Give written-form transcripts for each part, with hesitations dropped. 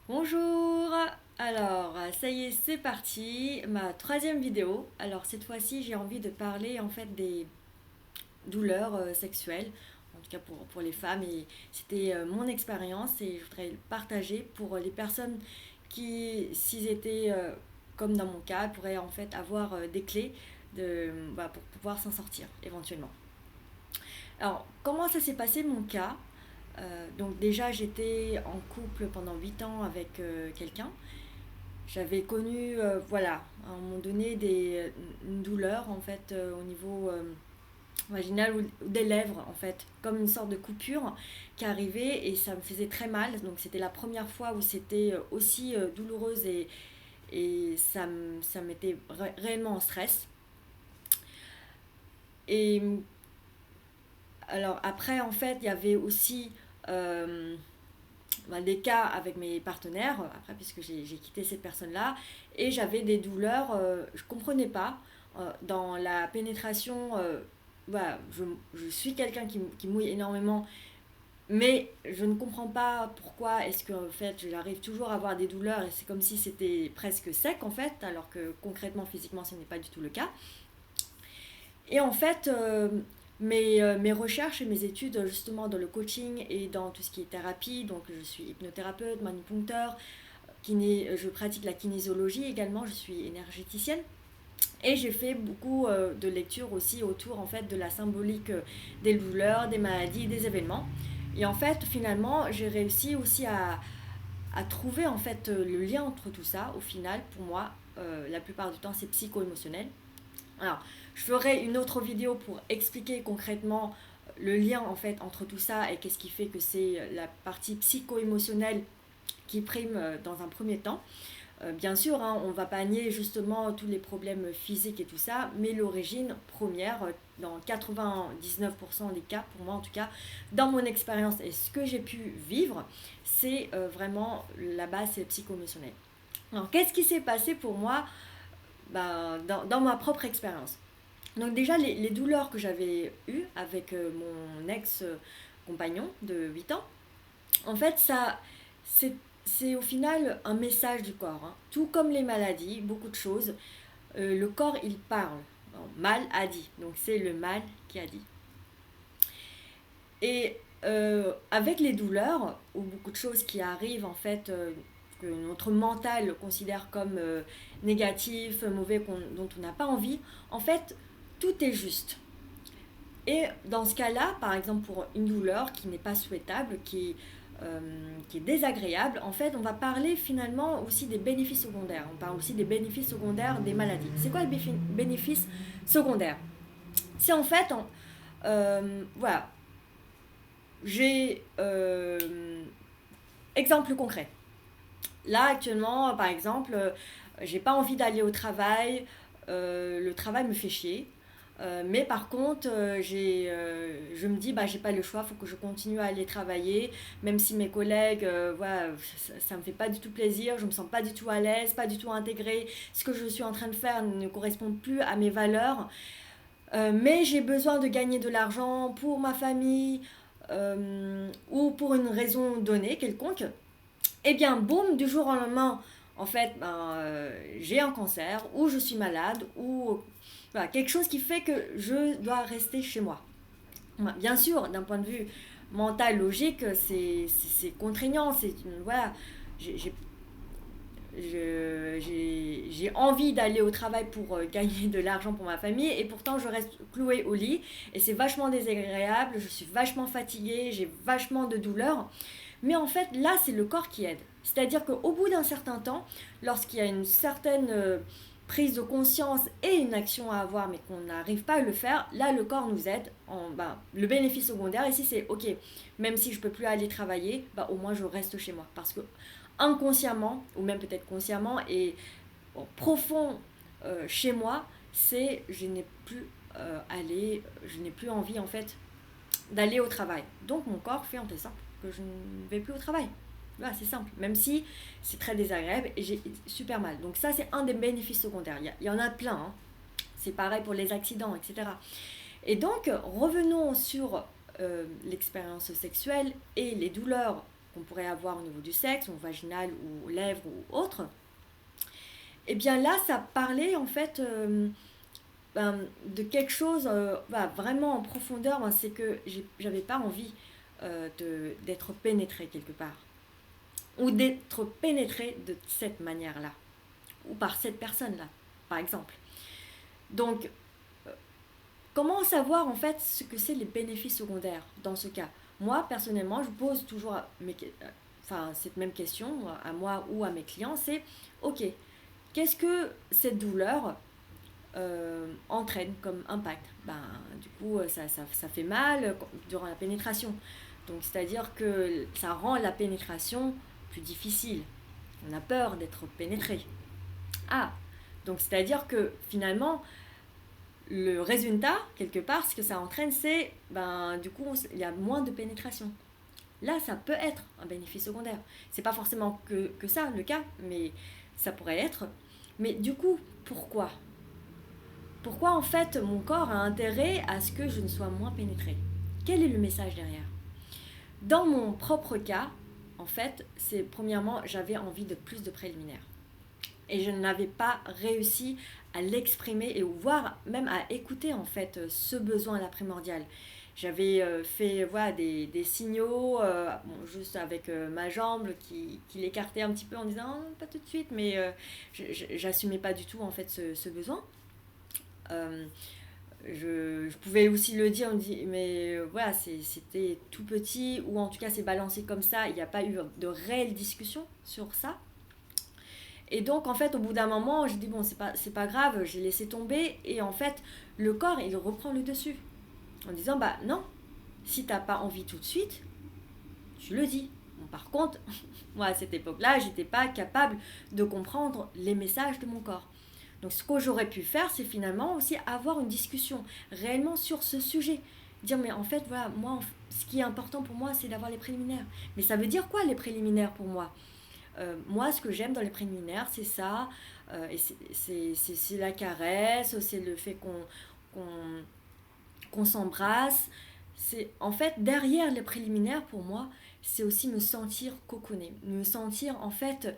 Bonjour. Alors, ça y est, c'est parti, ma troisième vidéo. Alors cette fois-ci, j'ai envie de parler en fait des douleurs sexuelles, en tout cas pour les femmes. Et c'était mon expérience et je voudrais le partager pour les personnes qui, s'ils étaient comme dans mon cas, pourraient en fait avoir des clés pour pouvoir s'en sortir éventuellement. Alors, comment ça s'est passé mon cas? Donc déjà, j'étais en couple pendant 8 ans avec quelqu'un. J'avais connu, voilà, à un moment donné, une douleur en fait au niveau vaginal ou des lèvres en fait, comme une sorte de coupure qui arrivait et ça me faisait très mal. Donc c'était la première fois où c'était aussi douloureuse et ça mettait réellement en stress. Et alors après en fait, il y avait aussi euh, des cas avec mes partenaires, après, puisque j'ai quitté cette personne-là, et j'avais des douleurs, je ne comprenais pas. Dans la pénétration, voilà, je suis quelqu'un qui mouille énormément, mais je ne comprends pas pourquoi est-ce que en fait j'arrive toujours à avoir des douleurs et c'est comme si c'était presque sec en fait, alors que concrètement, physiquement, ce n'est pas du tout le cas. Et en fait, mes recherches et mes études justement dans le coaching et dans tout ce qui est thérapie, donc je suis hypnothérapeute, manipuncteur, je pratique la kinésiologie également, je suis énergéticienne. Et j'ai fait beaucoup de lectures aussi autour en fait de la symbolique des douleurs, des maladies, des événements. Et en fait, finalement, j'ai réussi aussi à trouver en fait le lien entre tout ça. Au final, pour moi, la plupart du temps, c'est psycho-émotionnel. Alors, je ferai une autre vidéo pour expliquer concrètement le lien en fait entre tout ça et qu'est-ce qui fait que c'est la partie psycho-émotionnelle qui prime dans un premier temps. Bien sûr, hein, on ne va pas nier justement tous les problèmes physiques et tout ça, mais l'origine première, dans 99% des cas, pour moi en tout cas, dans mon expérience et ce que j'ai pu vivre, c'est vraiment la base, c'est psycho-émotionnel. Alors, qu'est-ce qui s'est passé pour moi dans ma propre expérience? Donc déjà, les douleurs que j'avais eues avec mon ex-compagnon de 8 ans, en fait, c'est, c'est au final un message du corps, hein. Tout comme les maladies, beaucoup de choses, le corps, il parle. Bon, mal a dit. Donc c'est le mal qui a dit. Et avec les douleurs, ou beaucoup de choses qui arrivent, en fait, que notre mental considère comme négatif, mauvais, dont on n'a pas envie, en fait, tout est juste. Et dans ce cas-là, par exemple pour une douleur qui n'est pas souhaitable, qui est désagréable, en fait, on va parler finalement aussi des bénéfices secondaires. On parle aussi des bénéfices secondaires des maladies. C'est quoi les bénéfices secondaires? C'est en fait, voilà, j'ai exemple concret. Là, actuellement, par exemple, j'ai pas envie d'aller au travail, le travail me fait chier. Mais par contre, je me dis, bah, j'ai pas le choix, il faut que je continue à aller travailler, même si mes collègues, voilà, ça me fait pas du tout plaisir, je me sens pas du tout à l'aise, pas du tout intégrée. Ce que je suis en train de faire ne correspond plus à mes valeurs. Mais j'ai besoin de gagner de l'argent pour ma famille ou pour une raison donnée, quelconque. Et bien, boum, du jour au lendemain, en fait, j'ai un cancer, ou je suis malade, ou voilà, quelque chose qui fait que je dois rester chez moi. Bien sûr, d'un point de vue mental, logique, c'est contraignant. Voilà, j'ai j'ai envie d'aller au travail pour gagner de l'argent pour ma famille et pourtant je reste clouée au lit et c'est vachement désagréable, je suis vachement fatiguée, j'ai vachement de douleurs. Mais en fait, là, c'est le corps qui aide. C'est-à-dire qu'au bout d'un certain temps, lorsqu'il y a une certaine prise de conscience et une action à avoir, mais qu'on n'arrive pas à le faire, là, le corps nous aide. Le bénéfice secondaire, ici, c'est OK, même si je ne peux plus aller travailler, au moins je reste chez moi. Parce que inconsciemment, ou même peut-être consciemment, et profond chez moi, c'est je n'ai plus envie en fait d'aller au travail. Donc mon corps fait en sorte que je ne vais plus au travail. Voilà, c'est simple. Même si c'est très désagréable et j'ai super mal. Donc ça, c'est un des bénéfices secondaires. Il y en a plein, hein. C'est pareil pour les accidents, etc. Et donc, revenons sur l'expérience sexuelle et les douleurs qu'on pourrait avoir au niveau du sexe, ou vaginal, ou lèvres, ou autre, et bien là, ça parlait en fait de quelque chose vraiment en profondeur. C'est que j'avais pas envie d'être pénétrée quelque part, ou d'être pénétrée de cette manière-là, ou par cette personne-là, par exemple. Donc, comment savoir en fait ce que c'est les bénéfices secondaires dans ce cas? Moi, personnellement, je pose toujours cette même question à moi ou à mes clients, c'est ok, qu'est-ce que cette douleur entraîne comme impact? Du coup, ça fait mal durant la pénétration. Donc, c'est-à-dire que ça rend la pénétration plus difficile. On a peur d'être pénétré. Ah, donc c'est-à-dire que finalement, le résultat, quelque part, ce que ça entraîne, c'est, du coup, il y a moins de pénétration. Là, ça peut être un bénéfice secondaire. C'est pas forcément que ça, le cas, mais ça pourrait être. Mais du coup, pourquoi? Pourquoi, en fait, mon corps a intérêt à ce que je ne sois moins pénétrée? Quel est le message derrière? Dans mon propre cas, en fait, c'est premièrement, j'avais envie de plus de préliminaires. Et je n'avais pas réussi à l'exprimer et voire même à écouter en fait ce besoin-là primordial. J'avais fait des signaux, juste avec ma jambe qui l'écartait un petit peu en disant oh, pas tout de suite, mais j'assumais pas du tout en fait ce besoin. Je pouvais aussi le dire, mais voilà, c'était tout petit, ou en tout cas c'est balancé comme ça, il n'y a pas eu de réelle discussion sur ça. Et donc, en fait, au bout d'un moment, je dis, bon, c'est pas grave, j'ai laissé tomber. Et en fait, le corps, il reprend le dessus. En disant, non, si t'as pas envie tout de suite, tu le dis. Bon, par contre, moi, à cette époque-là, j'étais pas capable de comprendre les messages de mon corps. Donc, ce que j'aurais pu faire, c'est finalement aussi avoir une discussion réellement sur ce sujet. Dire, mais en fait, voilà, moi, ce qui est important pour moi, c'est d'avoir les préliminaires. Mais ça veut dire quoi, les préliminaires pour moi? Moi, ce que j'aime dans les préliminaires, c'est ça. Et c'est la caresse, c'est le fait qu'on s'embrasse. C'est, en fait, derrière les préliminaires, pour moi, c'est aussi me sentir cocooné. Me sentir, en fait,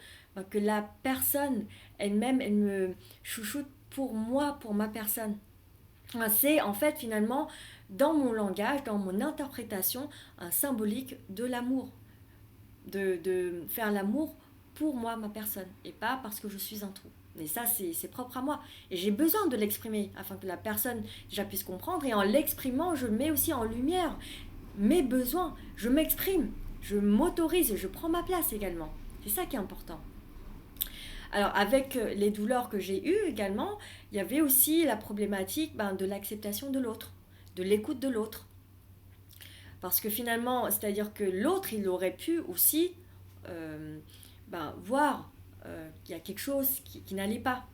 que la personne elle-même, elle me chouchoute pour moi, pour ma personne. C'est, en fait, finalement, dans mon langage, dans mon interprétation, un symbolique de l'amour. De faire l'amour pour moi, ma personne, et pas parce que je suis un trou. Mais ça, c'est propre à moi. Et j'ai besoin de l'exprimer afin que la personne déjà puisse comprendre. Et en l'exprimant, je mets aussi en lumière mes besoins. Je m'exprime, je m'autorise et je prends ma place également. C'est ça qui est important. Alors, avec les douleurs que j'ai eues également, il y avait aussi la problématique de l'acceptation de l'autre, de l'écoute de l'autre. Parce que finalement, c'est-à-dire que l'autre, il aurait pu aussi voir qu'il y a quelque chose qui n'allait pas.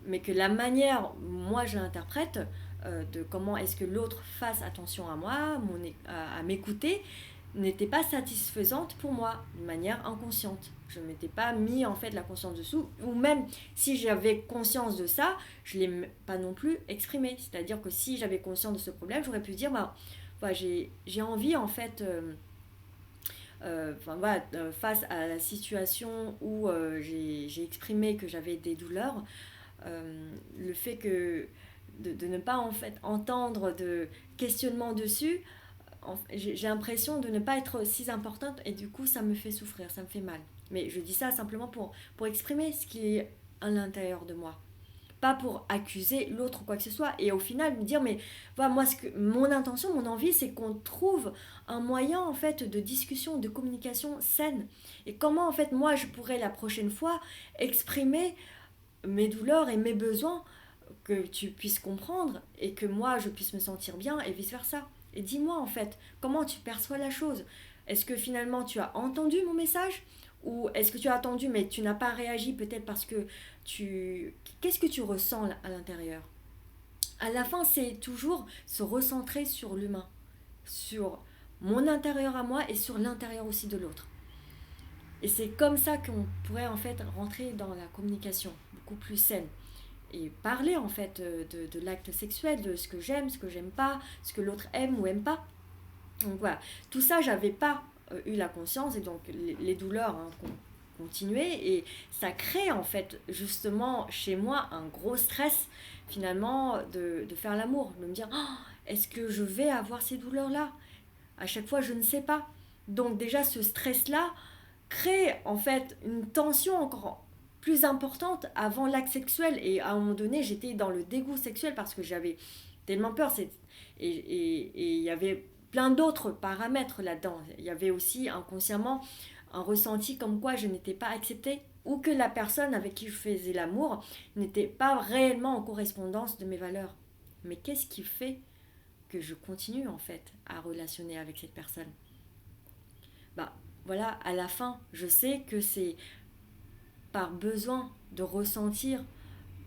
Mais que la manière, moi je l'interprète, de comment est-ce que l'autre fasse attention à moi, à m'écouter, n'était pas satisfaisante pour moi, de manière inconsciente. Je ne m'étais pas mis en fait la conscience dessous, ou même si j'avais conscience de ça, je ne l'ai pas non plus exprimé. C'est-à-dire que si j'avais conscience de ce problème, j'aurais pu dire, j'ai envie en fait... face à la situation où j'ai exprimé que j'avais des douleurs, le fait que de ne pas en fait entendre de questionnement dessus, j'ai l'impression de ne pas être si importante et du coup ça me fait souffrir, ça me fait mal. Mais je dis ça simplement pour exprimer ce qui est à l'intérieur de moi. Pas pour accuser l'autre ou quoi que ce soit. Et au final, me dire, mais voilà, moi, mon intention, mon envie, c'est qu'on trouve un moyen, en fait, de discussion, de communication saine. Et comment, en fait, moi, je pourrais la prochaine fois exprimer mes douleurs et mes besoins, que tu puisses comprendre et que moi, je puisse me sentir bien et vice-versa. Et dis-moi, en fait, comment tu perçois la chose? Est-ce que finalement, tu as entendu mon message? Ou est-ce que tu as attendu mais tu n'as pas réagi peut-être parce que Qu'est-ce que tu ressens à l'intérieur? À la fin, c'est toujours se recentrer sur l'humain, sur mon intérieur à moi et sur l'intérieur aussi de l'autre. Et c'est comme ça qu'on pourrait en fait rentrer dans la communication beaucoup plus saine. Et parler en fait de l'acte sexuel, de ce que j'aime pas, ce que l'autre aime ou aime pas. Donc voilà, tout ça, j'avais pas eu la conscience, et donc les douleurs continuaient, et ça crée en fait justement chez moi un gros stress finalement de faire l'amour, de me dire oh, est-ce que je vais avoir ces douleurs-là? À chaque fois, je ne sais pas. Donc déjà, ce stress-là crée en fait une tension encore plus importante avant l'acte sexuel. Et à un moment donné, j'étais dans le dégoût sexuel parce que j'avais tellement peur. Et il y avait plein d'autres paramètres là-dedans. Il y avait aussi inconsciemment un ressenti comme quoi je n'étais pas acceptée, ou que la personne avec qui je faisais l'amour n'était pas réellement en correspondance de mes valeurs. Mais qu'est-ce qui fait que je continue en fait à relationner avec cette personne? Bah voilà, à la fin, je sais que c'est par besoin de ressentir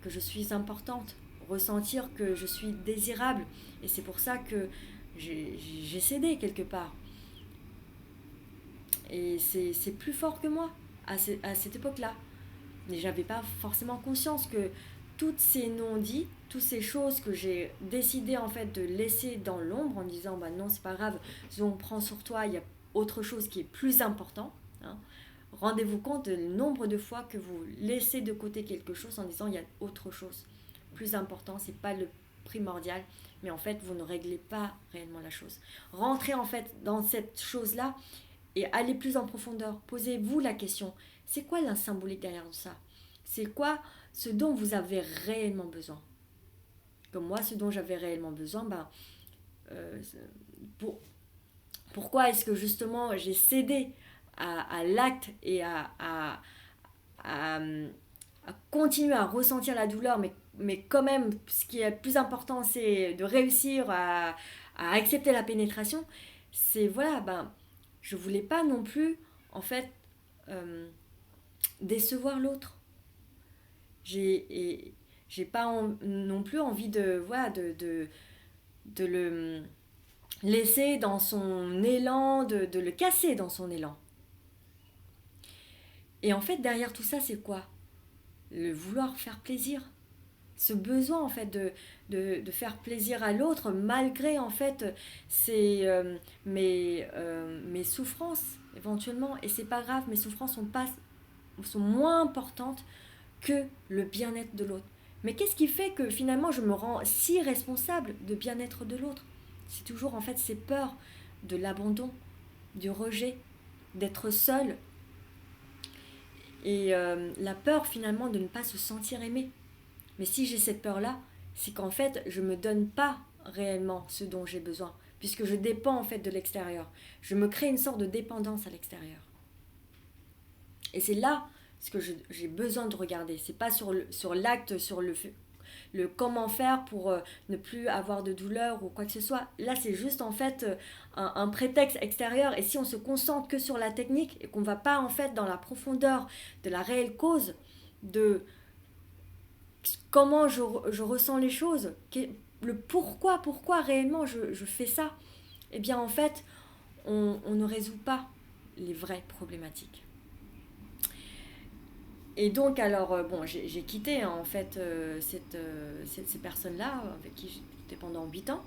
que je suis importante, ressentir que je suis désirable. Et c'est pour ça que j'ai cédé quelque part. Et c'est plus fort que moi à cette époque-là. Mais j'avais pas forcément conscience que toutes ces non-dits, toutes ces choses que j'ai décidé en fait de laisser dans l'ombre en disant bah non c'est pas grave, on prend sur toi, il y a autre chose qui est plus important. Hein. Rendez-vous compte du nombre de fois que vous laissez de côté quelque chose en disant il y a autre chose plus important, c'est pas le primordial, mais en fait vous ne réglez pas réellement la chose. Rentrez en fait dans cette chose-là et allez plus en profondeur. Posez-vous la question, c'est quoi la symbolique derrière ça? C'est quoi ce dont vous avez réellement besoin? Comme moi, ce dont j'avais réellement besoin, euh, pourquoi est-ce que justement j'ai cédé à l'acte et à continuer à ressentir la douleur, mais quand même, ce qui est le plus important, c'est de réussir à accepter la pénétration. C'est voilà, je voulais pas non plus, en fait, décevoir l'autre. J'ai pas non plus envie de, voilà, de le laisser dans son élan, de le casser dans son élan. Et en fait, derrière tout ça, c'est quoi? Le vouloir faire plaisir. Ce besoin, en fait, de faire plaisir à l'autre, malgré, en fait, mes souffrances, éventuellement. Et c'est pas grave, mes souffrances sont moins importantes que le bien-être de l'autre. Mais qu'est-ce qui fait que finalement je me rends si responsable de bien-être de l'autre? C'est toujours en fait ces peurs de l'abandon, du rejet, d'être seul, et la peur finalement de ne pas se sentir aimé. Mais si j'ai cette peur-là, c'est qu'en fait je ne me donne pas réellement ce dont j'ai besoin, puisque je dépends en fait de l'extérieur. Je me crée une sorte de dépendance à l'extérieur. Et c'est là ce que j'ai besoin de regarder. C'est pas sur l'acte, sur le comment faire pour ne plus avoir de douleur ou quoi que ce soit. Là, c'est juste en fait un prétexte extérieur. Et si on se concentre que sur la technique et qu'on va pas en fait dans la profondeur de la réelle cause, de comment je ressens les choses, le pourquoi réellement je fais ça, eh bien en fait, on ne résout pas les vraies problématiques. Et donc, alors, j'ai quitté en fait ces personnes-là avec qui j'étais pendant 8 ans.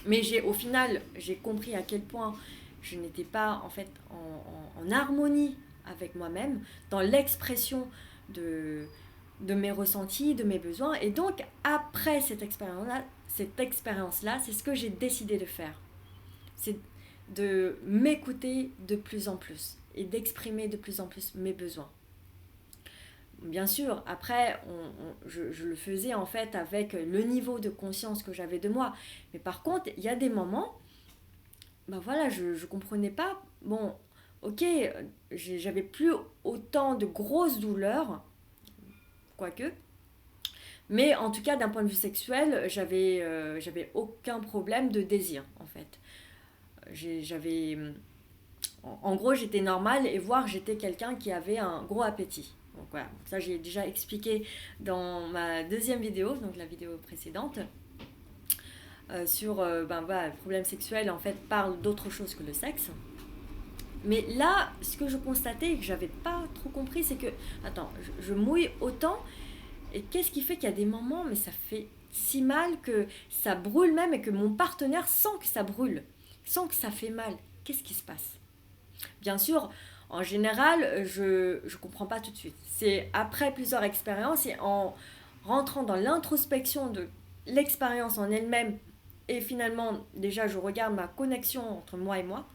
Mais au final, j'ai compris à quel point je n'étais pas en fait en harmonie avec moi-même, dans l'expression de mes ressentis, de mes besoins. Et donc, après cette expérience-là, c'est ce que j'ai décidé de faire. C'est de m'écouter de plus en plus et d'exprimer de plus en plus mes besoins. Bien sûr, après, je le faisais en fait avec le niveau de conscience que j'avais de moi. Mais par contre, il y a des moments, voilà, je ne comprenais pas. Bon, ok, j'avais plus autant de grosses douleurs, quoique. Mais en tout cas, d'un point de vue sexuel, j'avais aucun problème de désir, en fait. J'avais... En gros, j'étais normale et voire j'étais quelqu'un qui avait un gros appétit. Donc voilà, ça j'ai déjà expliqué dans ma deuxième vidéo, donc la vidéo précédente, sur le problème sexuel en fait parle d'autre chose que le sexe. Mais là, ce que je constatais et que j'avais pas trop compris, c'est que, attends, je mouille autant, et qu'est-ce qui fait qu'il y a des moments, mais ça fait si mal que ça brûle même, et que mon partenaire sent que ça brûle, sent que ça fait mal. Qu'est-ce qui se passe? Bien sûr, en général, je ne comprends pas tout de suite. C'est après plusieurs expériences et en rentrant dans l'introspection de l'expérience en elle-même, et finalement, déjà, je regarde ma connexion entre moi et moi,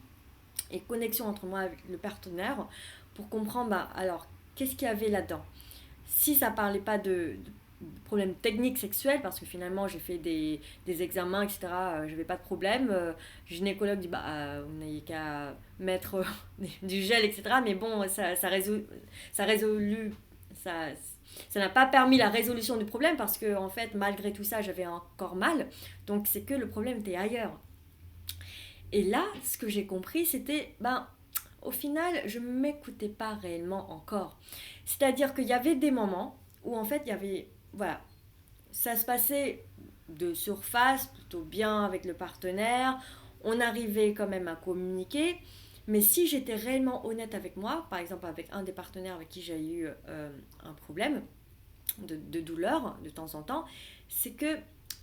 et connexion entre moi avec le partenaire, pour comprendre, bah, alors, qu'est-ce qu'il y avait là-dedans. Si ça parlait pas de problèmes techniques sexuels, parce que finalement j'ai fait des examens, etc., j'avais pas de problème. Le gynécologue dit, bah, vous n'avez qu'à mettre du gel, etc. Mais bon, ça résolu, ça, ça n'a pas permis la résolution du problème, parce que en fait, malgré tout ça, j'avais encore mal. Donc c'est que le problème était ailleurs. Et là, ce que j'ai compris, c'était, ben, au final, je ne m'écoutais pas réellement encore. C'est-à-dire qu'il y avait des moments où, en fait, il y avait, voilà, ça se passait de surface, plutôt bien avec le partenaire, on arrivait quand même à communiquer, mais si j'étais réellement honnête avec moi, par exemple avec un des partenaires avec qui j'ai eu un problème de douleur de temps en temps, c'est que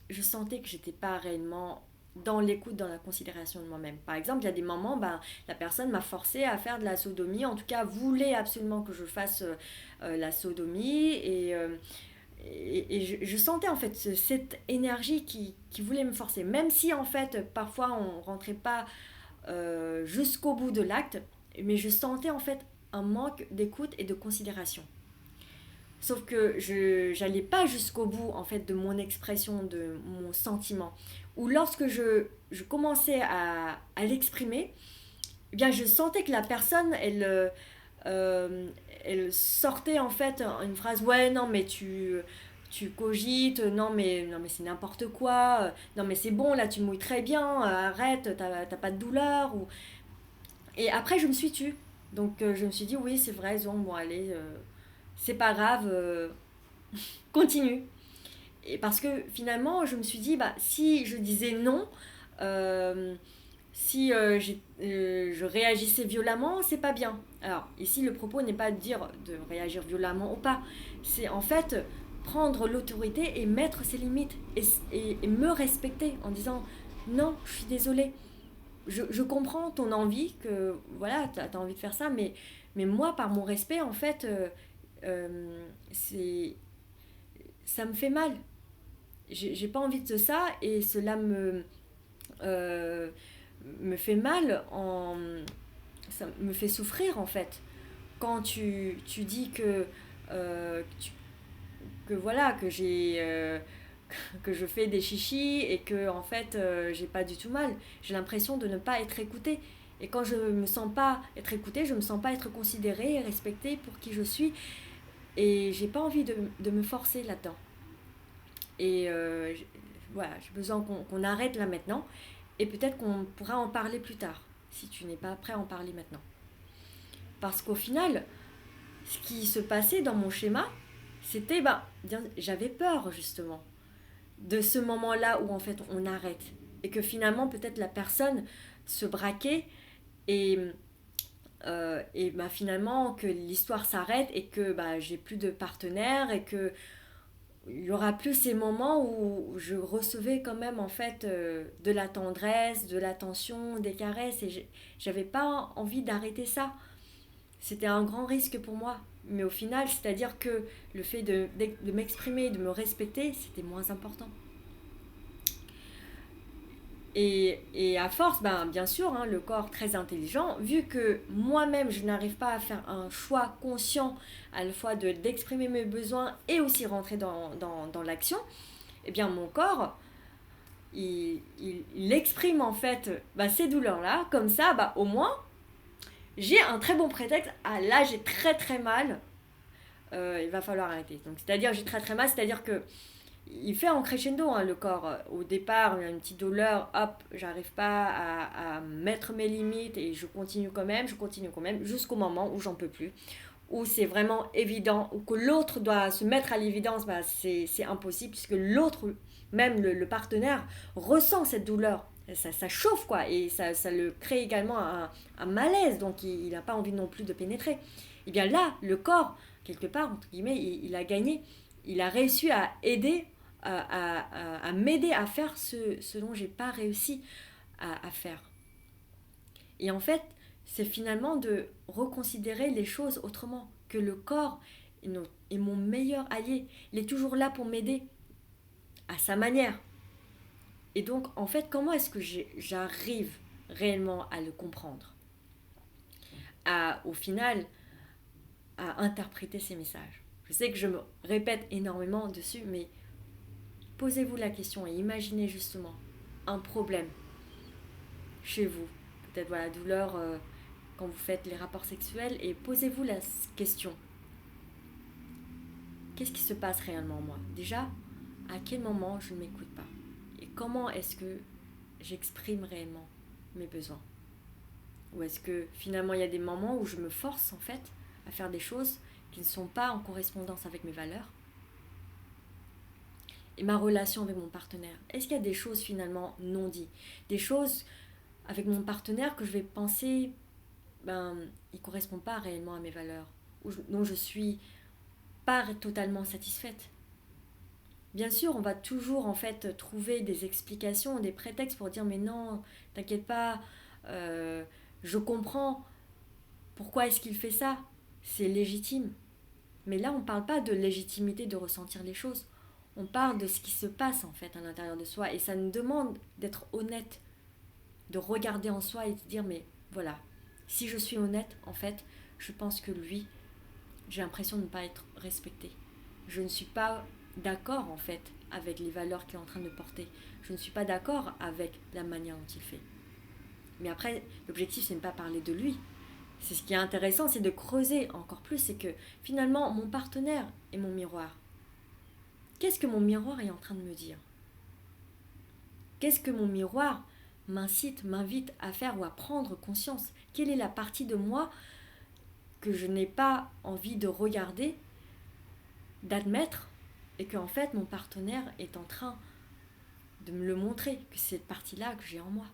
je sentais que j'étais pas réellement dans l'écoute, dans la considération de moi-même. Par exemple, il y a des moments, ben, la personne m'a forcé à faire de la sodomie, en tout cas voulait absolument que je fasse la sodomie, et je sentais en fait cette énergie qui voulait me forcer, même si en fait parfois on rentrait pas jusqu'au bout de l'acte, mais je sentais en fait un manque d'écoute et de considération. Sauf que je n'allais pas jusqu'au bout en fait de mon expression, de mon sentiment. Ou lorsque je commençais à l'exprimer, eh bien je sentais que la personne, elle sortait en fait une phrase, ouais non mais tu cogites, non mais c'est n'importe quoi, non mais c'est bon là tu mouilles très bien, arrête, t'as pas de douleur. Et après je me suis tue. Donc je me suis dit oui c'est vrai, bon allez, c'est pas grave, continue. Et parce que finalement, je me suis dit, bah, si je disais non, euh, si je réagissais violemment, c'est pas bien. Alors, ici, le propos n'est pas de dire de réagir violemment ou pas. C'est en fait prendre l'autorité et mettre ses limites et me respecter en disant non, je suis désolée. Je comprends ton envie, que voilà, t'as envie de faire ça, mais moi, par mon respect, en fait, c'est ça me fait mal. J'ai pas envie de ça et cela euh, me fait mal, ça me fait souffrir en fait. Quand tu dis que voilà, que je fais des chichis et que en fait j'ai pas du tout mal. J'ai l'impression de ne pas être écoutée. Et quand je me sens pas être écoutée, je me sens pas être considérée et respectée pour qui je suis. Et j'ai pas envie de me forcer là-dedans. Et voilà, j'ai besoin qu'on arrête là maintenant. Et peut-être qu'on pourra en parler plus tard, si tu n'es pas prêt à en parler maintenant. Parce qu'au final, ce qui se passait dans mon schéma, c'était, bah, j'avais peur justement de ce moment-là où en fait on arrête. Et que finalement, peut-être la personne se braquait et, et bah, finalement que l'histoire s'arrête et que bah, j'ai plus de partenaire et que il y aura plus ces moments où je recevais quand même en fait de la tendresse, de l'attention, des caresses et j'avais pas envie d'arrêter ça. C'était un grand risque pour moi. Mais au final, c'est-à-dire que le fait de m'exprimer, de me respecter, c'était moins important. Et à force, ben, bien sûr, hein, le corps très intelligent, vu que moi-même je n'arrive pas à faire un choix conscient à la fois d'exprimer mes besoins et aussi rentrer dans l'action, eh bien mon corps, il exprime en fait bah, ces douleurs-là, comme ça, bah, au moins, j'ai un très bon prétexte. Ah là, j'ai très très mal, il va falloir arrêter. Donc, c'est-à-dire, j'ai très très mal, c'est-à-dire que il fait en crescendo hein, le corps. Au départ, il y a une petite douleur, hop, j'arrive pas à mettre mes limites et je continue quand même, jusqu'au moment où j'en peux plus, où c'est vraiment évident, ou que l'autre doit se mettre à l'évidence, bah, c'est impossible, puisque l'autre, même le partenaire, ressent cette douleur. Ça chauffe quoi, et ça le crée également un malaise, donc il n'a pas envie non plus de pénétrer. Et bien là, le corps, quelque part, entre guillemets, il a gagné, il a réussi à aider, à m'aider à faire ce dont j'ai pas réussi à faire. Et en fait, c'est finalement de reconsidérer les choses autrement, que le corps est mon meilleur allié, il est toujours là pour m'aider à sa manière. Et donc, en fait, comment est-ce que j'arrive réellement à le comprendre, au final, à interpréter ces messages? Je sais que je me répète énormément dessus, mais posez-vous la question et imaginez justement un problème chez vous. Peut-être voilà, douleur quand vous faites les rapports sexuels, et posez-vous la question. Qu'est-ce qui se passe réellement en moi? Déjà, à quel moment je ne m'écoute pas? Et comment est-ce que j'exprime réellement mes besoins? Ou est-ce que finalement il y a des moments où je me force en fait à faire des choses qui ne sont pas en correspondance avec mes valeurs? Et ma relation avec mon partenaire, est-ce qu'il y a des choses finalement non dites? Des choses avec mon partenaire que je vais penser, il ne correspond pas réellement à mes valeurs, dont je suis pas totalement satisfaite. Bien sûr, on va toujours en fait trouver des explications, des prétextes pour dire mais non, t'inquiète pas, je comprends pourquoi est-ce qu'il fait ça, c'est légitime. Mais là, on ne parle pas de légitimité de ressentir les choses. On parle de ce qui se passe en fait à l'intérieur de soi, et ça nous demande d'être honnête, de regarder en soi et de dire mais voilà, si je suis honnête en fait, je pense que lui, j'ai l'impression de ne pas être respectée. Je ne suis pas d'accord en fait avec les valeurs qu'il est en train de porter. Je ne suis pas d'accord avec la manière dont il fait. Mais après, l'objectif c'est de ne pas parler de lui. C'est ce qui est intéressant, c'est de creuser encore plus, c'est que finalement mon partenaire est mon miroir. Qu'est-ce que mon miroir est en train de me dire? Qu'est-ce que mon miroir m'invite à faire ou à prendre conscience? Quelle est la partie de moi que je n'ai pas envie de regarder, d'admettre, et qu'en fait mon partenaire est en train de me le montrer, que c'est cette partie-là que j'ai en moi.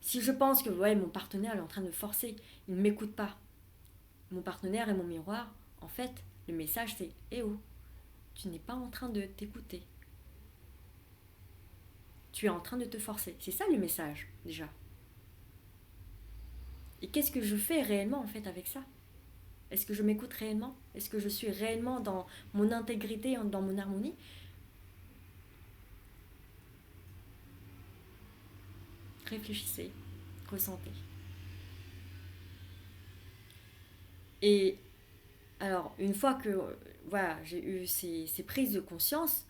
Si je pense que ouais, mon partenaire est en train de me forcer, il ne m'écoute pas, mon partenaire est mon miroir, en fait, le message c'est « Eh oh, tu n'es pas en train de t'écouter. Tu es en train de te forcer. » C'est ça le message, déjà. Et qu'est-ce que je fais réellement, en fait, avec ça? Est-ce que je m'écoute réellement? Est-ce que je suis réellement dans mon intégrité, dans mon harmonie? Réfléchissez, ressentez. Et alors, une fois que voilà, j'ai eu ces prises de conscience,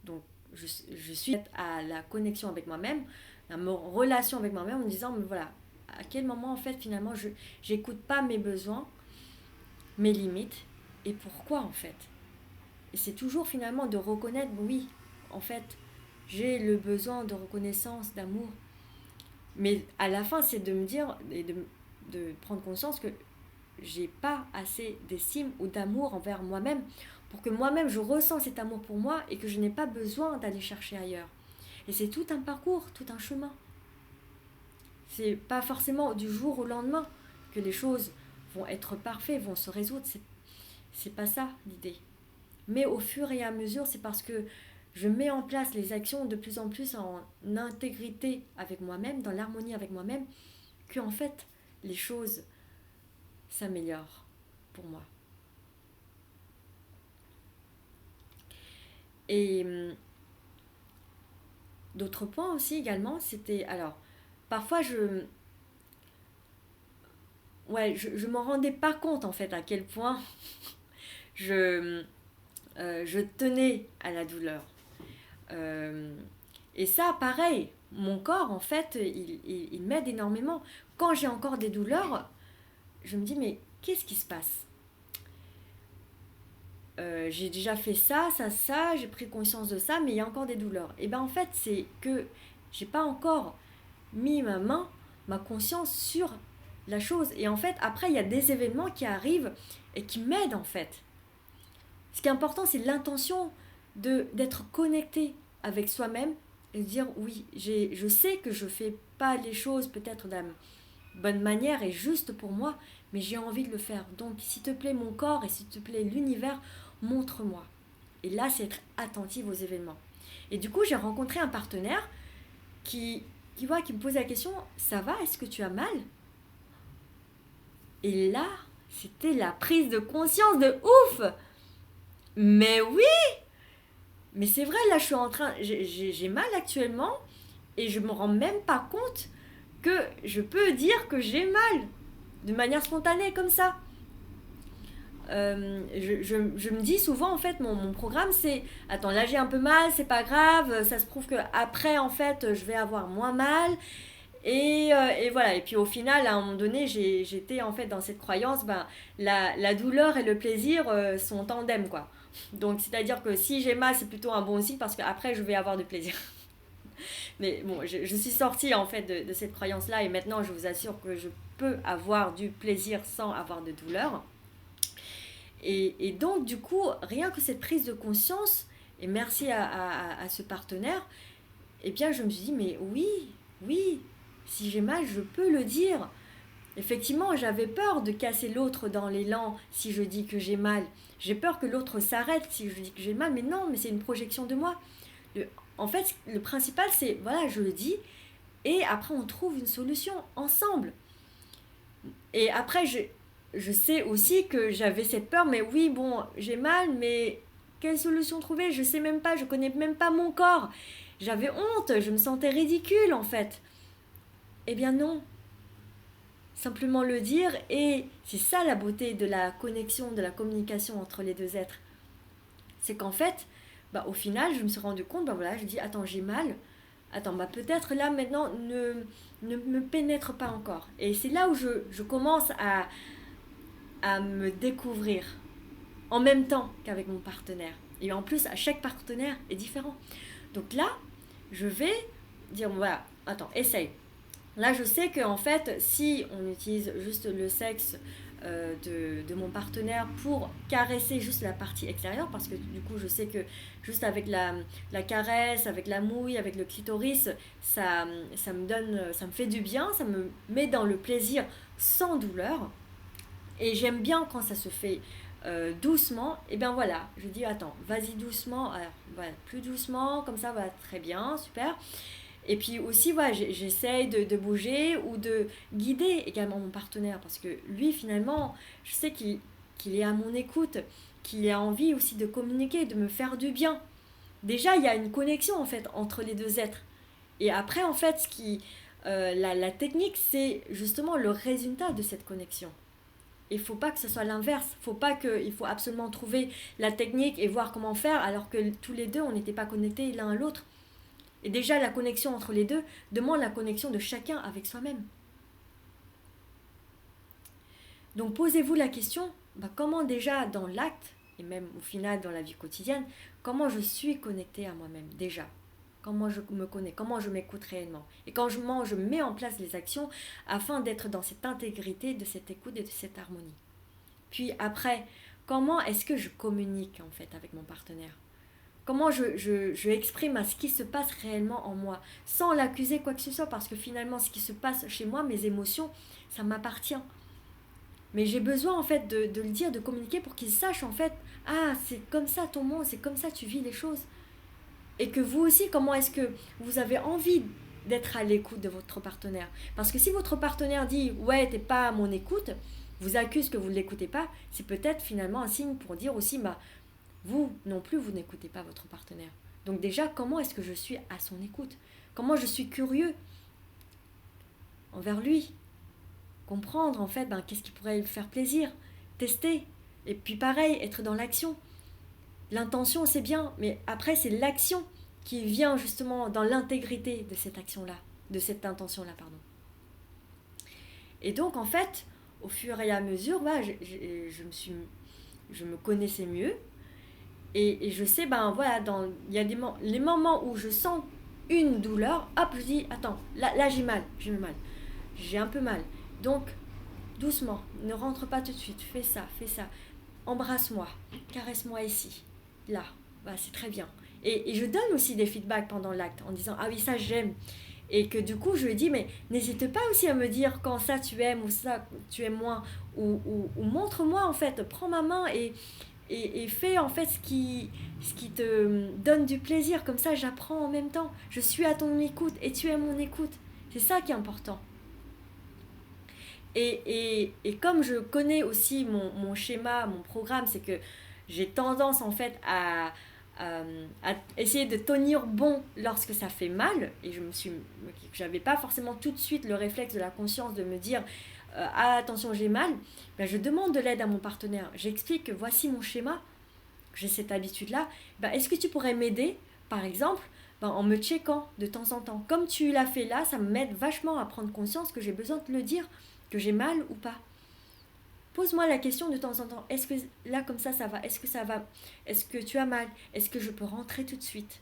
donc je suis à la connexion avec moi-même, à ma relation avec moi-même, en me disant, mais voilà, à quel moment en fait finalement je n'écoute pas mes besoins, mes limites, et pourquoi en fait? Et c'est toujours finalement de reconnaître, oui, en fait, j'ai le besoin de reconnaissance, d'amour, mais à la fin c'est de me dire, et de prendre conscience que j'ai pas assez d'estime ou d'amour envers moi-même pour que moi-même je ressens cet amour pour moi et que je n'ai pas besoin d'aller chercher ailleurs. Et c'est tout un parcours, tout un chemin. C'est pas forcément du jour au lendemain que les choses vont être parfaites, vont se résoudre. C'est pas ça l'idée. Mais au fur et à mesure, c'est parce que je mets en place les actions de plus en plus en intégrité avec moi-même, dans l'harmonie avec moi-même, que en fait les choses s'améliorent pour moi. Et d'autres points aussi également, c'était alors parfois je m'en rendais pas compte en fait à quel point je tenais à la douleur. Et ça, pareil, mon corps en fait, il m'aide énormément. Quand j'ai encore des douleurs, je me dis mais qu'est-ce qui se passe? J'ai déjà fait ça, j'ai pris conscience de ça, mais il y a encore des douleurs. Et bien en fait, c'est que j'ai pas encore mis ma conscience sur la chose. Et en fait, après, il y a des événements qui arrivent et qui m'aident en fait. Ce qui est important, c'est l'intention d'être connecté avec soi-même et de dire oui, je sais que je fais pas les choses peut-être de la bonne manière et juste pour moi, mais j'ai envie de le faire. Donc, s'il te plaît, mon corps et s'il te plaît, l'univers, montre-moi. Et là, c'est être attentive aux événements. Et du coup, j'ai rencontré un partenaire qui qui me pose la question, ça va, est-ce que tu as mal? Et là, c'était la prise de conscience de ouf. Mais oui, mais c'est vrai, là je suis en train, j'ai mal actuellement et je me rends même pas compte que je peux dire que j'ai mal de manière spontanée comme ça. Je me dis souvent en fait mon programme c'est attends là j'ai un peu mal, c'est pas grave, ça se prouve que après en fait je vais avoir moins mal et voilà. Et puis au final à un moment donné j'étais en fait dans cette croyance, ben la douleur et le plaisir sont en tandem quoi. Donc c'est à dire que si j'ai mal c'est plutôt un bon signe parce qu'après je vais avoir du plaisir. Mais bon, je suis sortie en fait de cette croyance là et maintenant je vous assure que je peux avoir du plaisir sans avoir de douleur. Et donc, du coup, rien que cette prise de conscience, et merci à ce partenaire, eh bien, je me suis dit, mais oui, oui, si j'ai mal, je peux le dire. Effectivement, j'avais peur de casser l'autre dans l'élan si je dis que j'ai mal. J'ai peur que l'autre s'arrête si je dis que j'ai mal, mais non, mais c'est une projection de moi. En fait, le principal, c'est, voilà, je le dis, et après, on trouve une solution ensemble. Et après, je sais aussi que j'avais cette peur, mais oui, bon, j'ai mal, mais quelle solution trouver? Je sais même pas, je connais même pas mon corps. J'avais honte, je me sentais ridicule en fait. Eh bien non, simplement le dire et c'est ça la beauté de la connexion, de la communication entre les deux êtres. C'est qu'en fait, bah, au final, je me suis rendu compte, bah voilà, je dis attends, j'ai mal. Attends, bah peut-être là maintenant ne me pénètre pas encore. Et c'est là où je commence à me découvrir en même temps qu'avec mon partenaire. Et en plus, à chaque partenaire est différent. Donc là, je vais dire, voilà, attends, essaye. Là, je sais qu'en fait, si on utilise juste le sexe de mon partenaire pour caresser juste la partie extérieure, parce que du coup, je sais que juste avec la caresse, avec la mouille, avec le clitoris, ça me donne, ça me fait du bien, ça me met dans le plaisir sans douleur. Et j'aime bien quand ça se fait doucement. Et bien voilà, je dis attends, vas-y doucement. Alors, voilà, plus doucement, comme ça, voilà, très bien, super. Et puis aussi, voilà, j'essaye de bouger ou de guider également mon partenaire. Parce que lui, finalement, je sais qu'il est à mon écoute, qu'il a envie aussi de communiquer, de me faire du bien. Déjà, il y a une connexion en fait entre les deux êtres. Et après, en fait, la technique, c'est justement le résultat de cette connexion. Il faut pas que ce soit l'inverse. Il faut absolument trouver la technique et voir comment faire alors que tous les deux, on n'était pas connectés l'un à l'autre. Et déjà, la connexion entre les deux demande la connexion de chacun avec soi-même. Donc posez-vous la question, bah, comment déjà dans l'acte, et même au final dans la vie quotidienne, comment je suis connectée à moi-même déjà? Comment je me connais, comment je m'écoute réellement. Et comment je mets en place les actions afin d'être dans cette intégrité, de cette écoute et de cette harmonie. Puis après, comment est-ce que je communique en fait avec mon partenaire? Comment je exprime à ce qui se passe réellement en moi, sans l'accuser quoi que ce soit, parce que finalement ce qui se passe chez moi, mes émotions, ça m'appartient. Mais j'ai besoin en fait de le dire, de communiquer pour qu'il sache en fait, ah c'est comme ça ton monde, c'est comme ça tu vis les choses. Et que vous aussi, comment est-ce que vous avez envie d'être à l'écoute de votre partenaire? Parce que si votre partenaire dit ouais t'es pas à mon écoute, vous accuse que vous ne l'écoutez pas, c'est peut-être finalement un signe pour dire aussi bah vous non plus vous n'écoutez pas votre partenaire. Donc déjà comment est-ce que je suis à son écoute? Comment je suis curieux envers lui? Comprendre en fait qu'est-ce qui pourrait lui faire plaisir, tester. Et puis pareil, être dans l'action. L'intention, c'est bien, mais après, c'est l'action qui vient justement dans l'intégrité de cette action-là, de cette intention-là, pardon. Et donc, en fait, au fur et à mesure, je me connaissais mieux. Et je sais, voilà, il y a les moments où je sens une douleur, hop, je dis, attends, là j'ai mal, j'ai un peu mal. Donc, doucement, ne rentre pas tout de suite, fais ça, embrasse-moi, caresse-moi ici. Là, c'est très bien. Et je donne aussi des feedbacks pendant l'acte en disant ah oui ça j'aime et que du coup je lui dis mais n'hésite pas aussi à me dire quand ça tu aimes ou ça tu aimes moins ou montre-moi en fait, prends ma main et fais en fait ce qui te donne du plaisir, comme ça j'apprends en même temps, je suis à ton écoute et tu es à mon écoute. C'est ça qui est important. Et comme je connais aussi mon schéma, mon programme, c'est que j'ai tendance en fait à essayer de tenir bon lorsque ça fait mal. Et j'avais pas forcément tout de suite le réflexe de la conscience de me dire ah, attention, j'ai mal. Ben, je demande de l'aide à mon partenaire. J'explique que voici mon schéma, j'ai cette habitude-là. Ben, est-ce que tu pourrais m'aider, par exemple, ben, en me checkant de temps en temps? Comme tu l'as fait là, ça m'aide vachement à prendre conscience que j'ai besoin de le dire, que j'ai mal ou pas. Pose-moi la question de temps en temps. Est-ce que là, comme ça va? Est-ce que ça va? Est-ce que tu as mal? Est-ce que je peux rentrer tout de suite?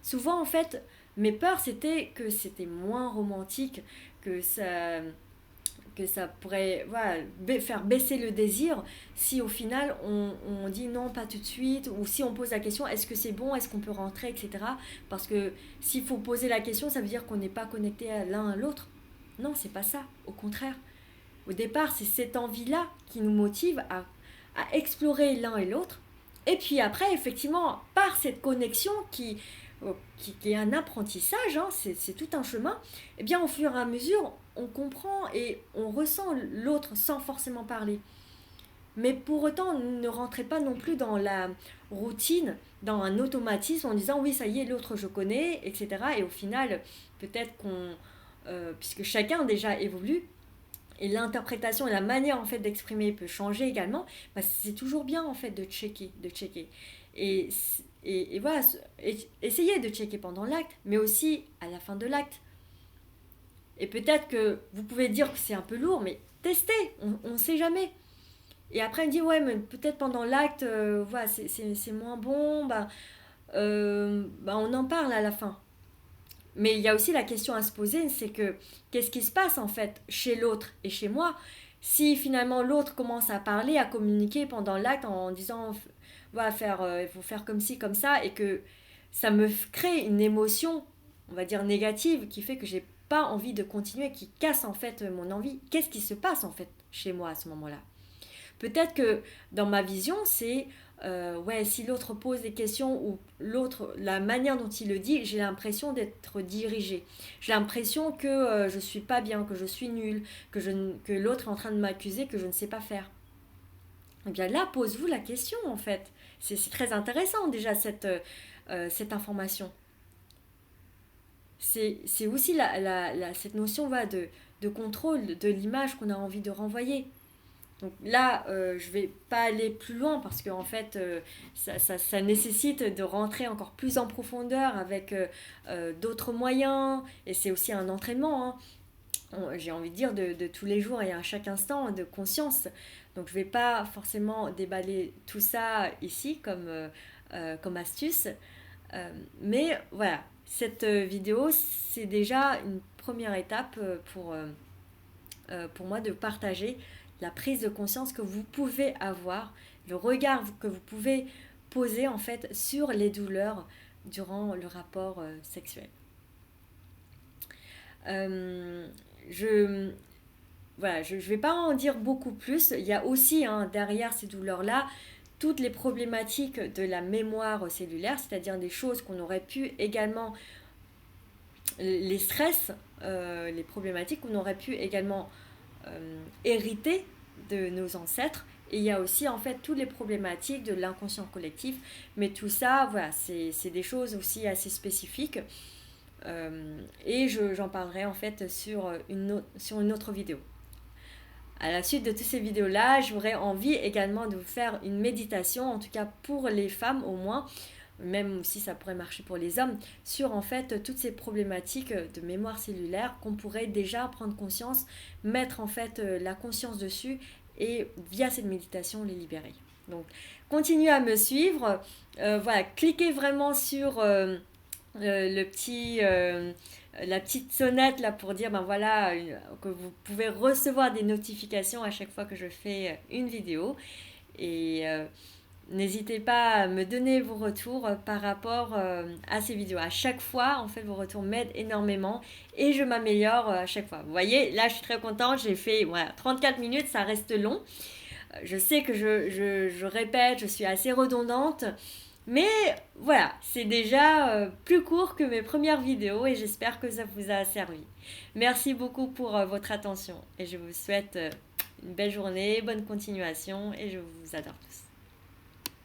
Souvent, en fait, mes peurs, c'était que c'était moins romantique, que ça, que ça pourrait voilà, faire baisser le désir si au final on dit non, pas tout de suite, ou si on pose la question est-ce que c'est bon, est-ce qu'on peut rentrer, etc. Parce que s'il faut poser la question, ça veut dire qu'on n'est pas connecté à l'un à l'autre. Non, c'est pas ça, au contraire. Au départ, c'est cette envie-là qui nous motive à explorer l'un et l'autre. Et puis après, effectivement, par cette connexion qui est un apprentissage, hein, c'est tout un chemin, eh bien, au fur et à mesure, on comprend et on ressent l'autre sans forcément parler. Mais pour autant, ne rentrez pas non plus dans la routine, dans un automatisme en disant oui, ça y est, l'autre je connais, etc. Et au final, peut-être puisque chacun déjà évolue, et l'interprétation et la manière en fait d'exprimer peut changer également, bah, c'est toujours bien en fait de checker. Et, et voilà, essayez de checker pendant l'acte, mais aussi à la fin de l'acte. Et peut-être que vous pouvez dire que c'est un peu lourd, mais testez, on ne sait jamais. Et après, on dit, ouais, mais peut-être pendant l'acte, voilà, c'est moins bon, bah, on en parle à la fin. Mais il y a aussi la question à se poser, c'est que qu'est-ce qui se passe en fait chez l'autre et chez moi si finalement l'autre commence à parler, à communiquer pendant l'acte en disant va faire, il faut faire comme ci, comme ça, et que ça me crée une émotion, on va dire négative, qui fait que j'ai pas envie de continuer, qui casse en fait mon envie. Qu'est-ce qui se passe en fait chez moi à ce moment-là? Peut-être que dans ma vision, c'est ouais, si l'autre pose des questions ou l'autre, la manière dont il le dit, j'ai l'impression d'être dirigée. J'ai l'impression que je suis pas bien, que je suis nulle, que l'autre est en train de m'accuser, que je ne sais pas faire. Eh bien là, pose-vous la question en fait. C'est très intéressant déjà cette information. C'est aussi cette notion va, de contrôle de l'image qu'on a envie de renvoyer. Donc là, je ne vais pas aller plus loin parce qu'en fait, ça nécessite de rentrer encore plus en profondeur avec d'autres moyens. Et c'est aussi un entraînement, hein. J'ai envie de dire de tous les jours et à chaque instant de conscience. Donc je ne vais pas forcément déballer tout ça ici comme astuce. Mais voilà, cette vidéo, c'est déjà une première étape pour moi de partager la prise de conscience que vous pouvez avoir, le regard que vous pouvez poser en fait sur les douleurs durant le rapport sexuel. Je voilà, je vais pas en dire beaucoup plus. Il y a aussi derrière ces douleurs-là toutes les problématiques de la mémoire cellulaire, c'est-à-dire des choses qu'on aurait pu également, les stress, les problématiques qu'on aurait pu également hériter de nos ancêtres. Et il y a aussi en fait toutes les problématiques de l'inconscient collectif. Mais tout ça, voilà, c'est des choses aussi assez spécifiques. Et j'en parlerai en fait sur une autre vidéo. À la suite de toutes ces vidéos-là, j'aurais envie également de vous faire une méditation, en tout cas pour les femmes au moins, même si ça pourrait marcher pour les hommes, sur en fait toutes ces problématiques de mémoire cellulaire qu'on pourrait déjà prendre conscience, mettre en fait la conscience dessus et via cette méditation les libérer. Donc continuez à me suivre, voilà, cliquez vraiment sur le petit la petite sonnette là pour dire ben voilà que vous pouvez recevoir des notifications à chaque fois que je fais une vidéo et n'hésitez pas à me donner vos retours par rapport à ces vidéos. À chaque fois, en fait, vos retours m'aident énormément et je m'améliore à chaque fois. Vous voyez, là, je suis très contente. J'ai fait 34 minutes, ça reste long. Je sais que je répète, je suis assez redondante. Mais voilà, c'est déjà plus court que mes premières vidéos et j'espère que ça vous a servi. Merci beaucoup pour votre attention et je vous souhaite une belle journée, bonne continuation et je vous adore tous.